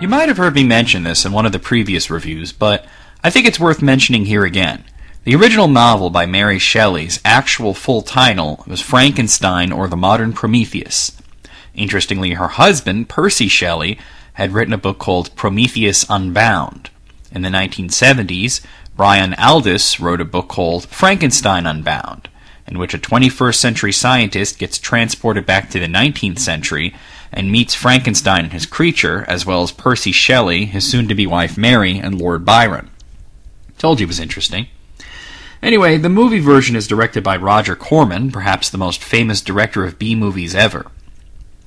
You might have heard me mention this in one of the previous reviews, but I think it's worth mentioning here again. The original novel by Mary Shelley's actual full title was Frankenstein or the Modern Prometheus. Interestingly, her husband, Percy Shelley, had written a book called Prometheus Unbound. In the 1970s, Brian Aldiss wrote a book called Frankenstein Unbound, in which a 21st century scientist gets transported back to the 19th century and meets Frankenstein and his creature, as well as Percy Shelley, his soon-to-be wife Mary, and Lord Byron. Told you it was interesting. Anyway, the movie version is directed by Roger Corman, perhaps the most famous director of B-movies ever.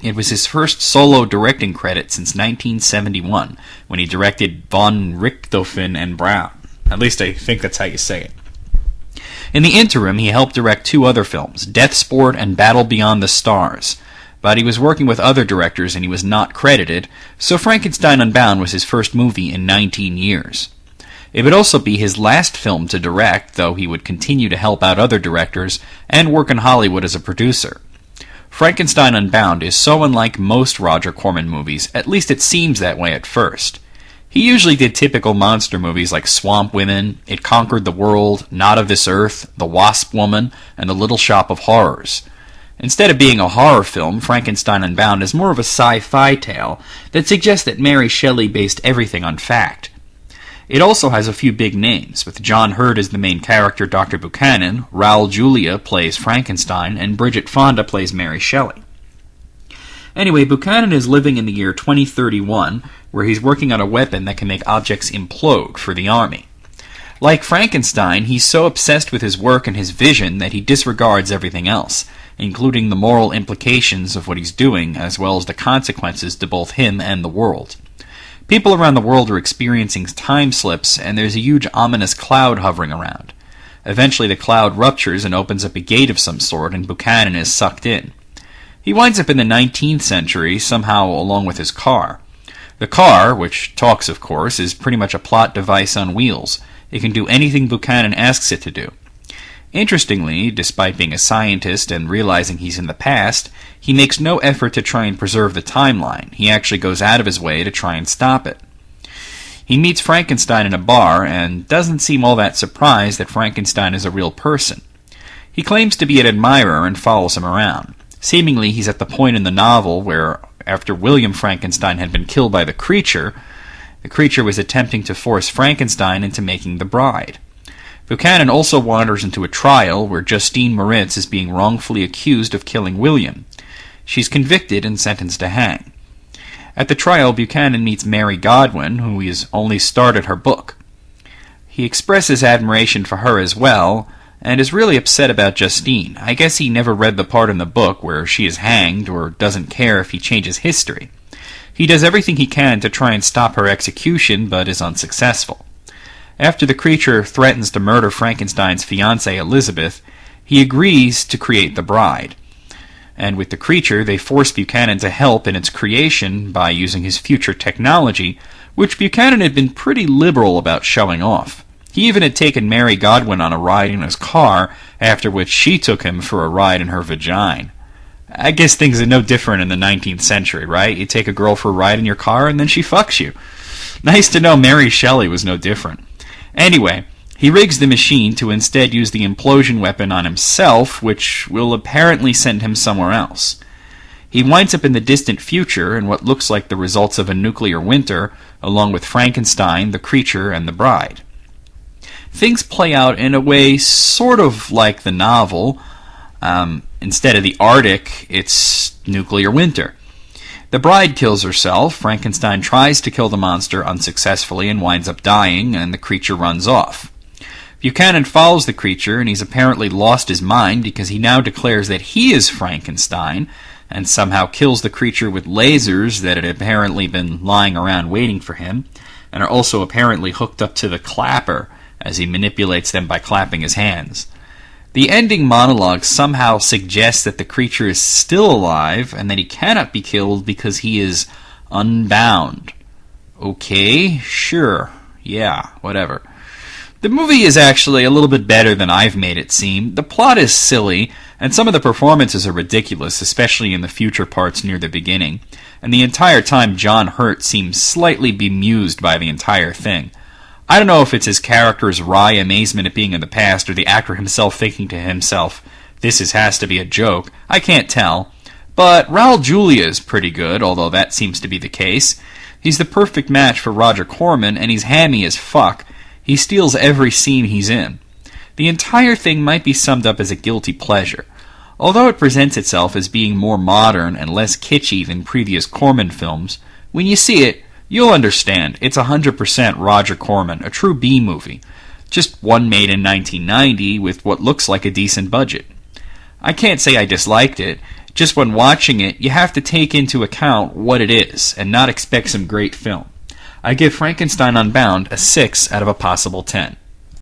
It was his first solo directing credit since 1971, when he directed Von Richthofen and Braun. At least I think that's how you say it. In the interim, he helped direct two other films, Death Sport and Battle Beyond the Stars. But he was working with other directors and he was not credited, so Frankenstein Unbound was his first movie in 19 years. It would also be his last film to direct, though he would continue to help out other directors and work in Hollywood as a producer. Frankenstein Unbound is so unlike most Roger Corman movies, at least it seems that way at first. He usually did typical monster movies like Swamp Women, It Conquered the World, Not of This Earth, The Wasp Woman, and The Little Shop of Horrors. Instead of being a horror film, Frankenstein Unbound is more of a sci-fi tale that suggests that Mary Shelley based everything on fact. It also has a few big names, with John Hurt as the main character, Dr. Buchanan, Raul Julia plays Frankenstein, and Bridget Fonda plays Mary Shelley. Anyway, Buchanan is living in the year 2031, where he's working on a weapon that can make objects implode for the army. Like Frankenstein, he's so obsessed with his work and his vision that he disregards everything else, including the moral implications of what he's doing, as well as the consequences to both him and the world. People around the world are experiencing time slips, and there's a huge ominous cloud hovering around. Eventually the cloud ruptures and opens up a gate of some sort, and Buchanan is sucked in. He winds up in the 19th century, somehow along with his car. The car, which talks of course, is pretty much a plot device on wheels. It can do anything Buchanan asks it to do. Interestingly, despite being a scientist and realizing he's in the past, he makes no effort to try and preserve the timeline. He actually goes out of his way to try and stop it. He meets Frankenstein in a bar and doesn't seem all that surprised that Frankenstein is a real person. He claims to be an admirer and follows him around. Seemingly, he's at the point in the novel where, after William Frankenstein had been killed by the creature was attempting to force Frankenstein into making the bride. Buchanan also wanders into a trial where Justine Moritz is being wrongfully accused of killing William. She's convicted and sentenced to hang. At the trial, Buchanan meets Mary Godwin, who has only started her book. He expresses admiration for her as well, and is really upset about Justine. I guess he never read the part in the book where she is hanged, or doesn't care if he changes history. He does everything he can to try and stop her execution, but is unsuccessful. After the creature threatens to murder Frankenstein's fiancée Elizabeth, he agrees to create the bride. And with the creature, they force Buchanan to help in its creation by using his future technology, which Buchanan had been pretty liberal about showing off. He even had taken Mary Godwin on a ride in his car, after which she took him for a ride in her vagina. I guess things are no different in the 19th century, right? You take a girl for a ride in your car and then she fucks you. Nice to know Mary Shelley was no different. Anyway, he rigs the machine to instead use the implosion weapon on himself, which will apparently send him somewhere else. He winds up in the distant future in what looks like the results of a nuclear winter, along with Frankenstein, the creature, and the bride. Things play out in a way sort of like the novel. Instead of the Arctic, it's nuclear winter. The bride kills herself, Frankenstein tries to kill the monster unsuccessfully and winds up dying, and the creature runs off. Buchanan follows the creature, and he's apparently lost his mind because he now declares that he is Frankenstein, and somehow kills the creature with lasers that had apparently been lying around waiting for him, and are also apparently hooked up to the clapper, as he manipulates them by clapping his hands. The ending monologue somehow suggests that the creature is still alive and that he cannot be killed because he is unbound. Okay, sure, yeah, whatever. The movie is actually a little bit better than I've made it seem. The plot is silly, and some of the performances are ridiculous, especially in the future parts near the beginning, and the entire time John Hurt seems slightly bemused by the entire thing. I don't know if it's his character's wry amazement at being in the past, or the actor himself thinking to himself, has to be a joke. I can't tell. But Raul Julia is pretty good, although that seems to be the case. He's the perfect match for Roger Corman, and he's hammy as fuck. He steals every scene he's in. The entire thing might be summed up as a guilty pleasure. Although it presents itself as being more modern and less kitschy than previous Corman films, when you see it, you'll understand it's 100% Roger Corman, a true B-movie. Just one made in 1990 with what looks like a decent budget. I can't say I disliked it, just when watching it, you have to take into account what it is, and not expect some great film. I give Frankenstein Unbound a 6 out of a possible 10.